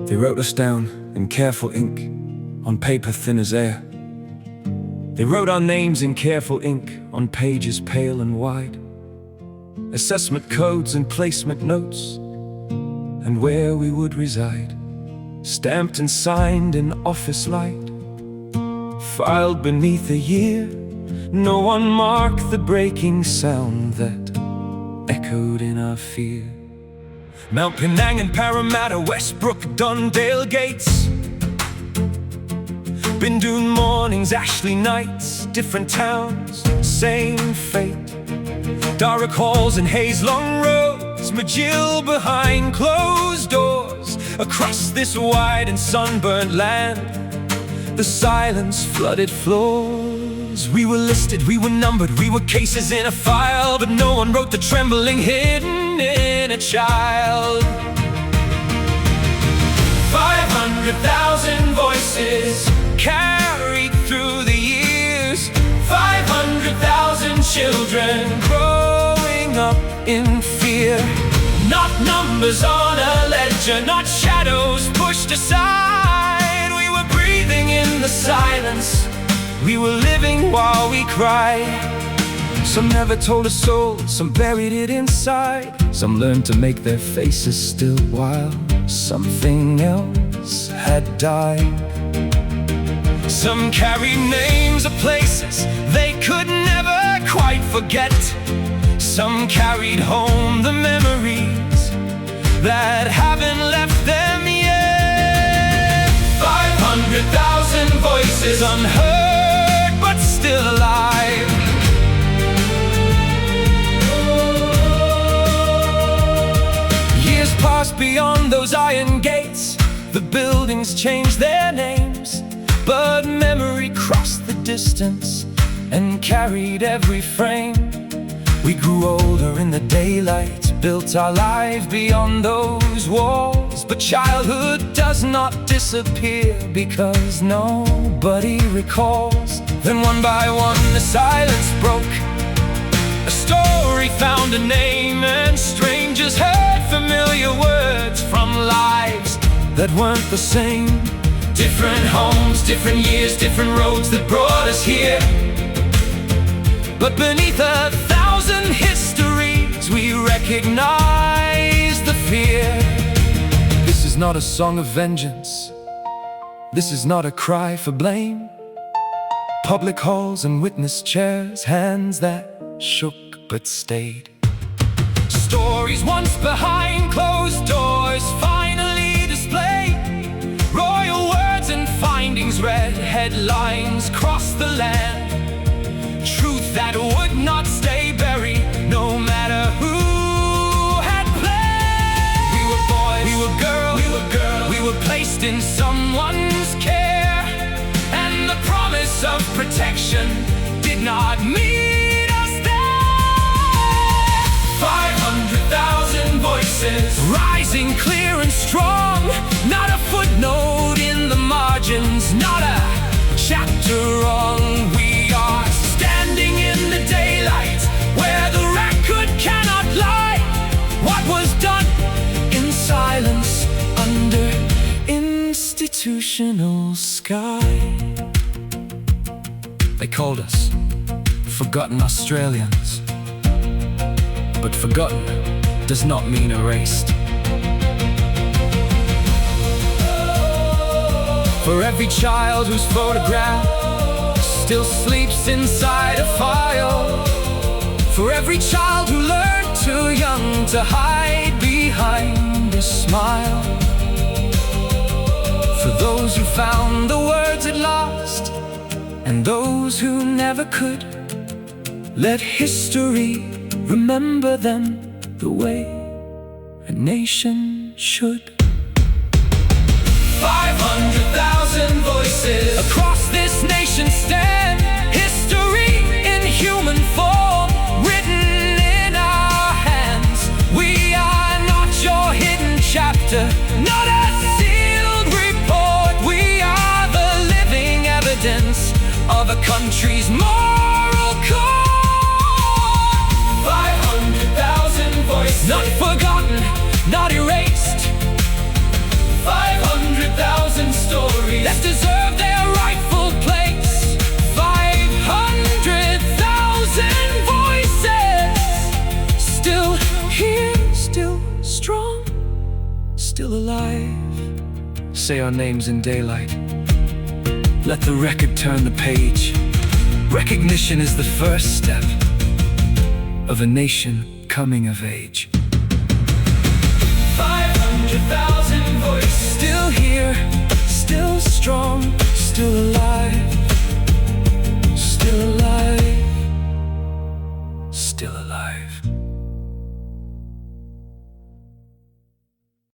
They wrote us down in careful ink, on paper thin as air. They wrote our names in careful ink, on pages pale and wide. Assessment codes and placement notes, and where we would reside. Stamped and signed in office light, filed beneath a year. No one marked the breaking sound that echoed in our fear. Mount Penang and Parramatta, Westbrook, Dundale Gates, Bindoon mornings, Ashley nights, different towns, same fate. Darrock halls and Hazelong roads, Magill behind closed doors. Across this wide and sunburnt land, the silence flooded floors. We were listed, we were numbered, we were cases in a file, but no one wrote the trembling hidden in a child. 500,000 voices carried through the years, 500,000 children growing up in fear. Not numbers on a ledger, not shadows pushed aside. We were breathing in the silence, we were living while we cried. Some never told a soul, some buried it inside. Some learned to make their faces still while something else had died. Some carried names of places they could never quite forget. Some carried home the memories that haven't left them yet. 500,000 voices unheard but still alive. Years passed beyond those iron gates, the buildings changed their names, but memory crossed the distance and carried every frame. We grew older in the daylight, built our life beyond those walls. But childhood does not disappear because nobody recalls. Then one by one the silence broke. A story found a name, and strangers heard familiar words from lives that weren't the same. Different homes, different years, different roads that brought us here. But beneath 1,000 histories, we recognize the fear. This is not a song of vengeance, this is not a cry for blame. Public halls and witness chairs, hands that shook but stayed. Stories once behind closed doors finally displayed. Royal words and findings read, headlines cross the land. Truth that would not stay buried, no matter who had played. We were boys, we were girls, we were placed in someone's care, and the promise of protection did not meet us there. 500,000 voices rising clear and strong, not a footnote in the margins, not a chapter wrong. We are standing in the daylight where the record cannot lie. What was done in silence under institutional sky. They called us forgotten Australians, but forgotten does not mean erased. For every child whose photograph still sleeps inside a file, for every child who learned too young to hide behind a smile, for those who found the words at last, and those who never could, let history remember them the way a nation should. 500,000 voices across this nation stand, history in human form, written in our hands. We are not your hidden chapter, not a sealed report. We are the living evidence of a country's moral core. 500,000 voices, not forgotten, not erased. 500 say our names in daylight. Let the record turn the page. Recognition is the first step of a nation coming of age. 500,000 voices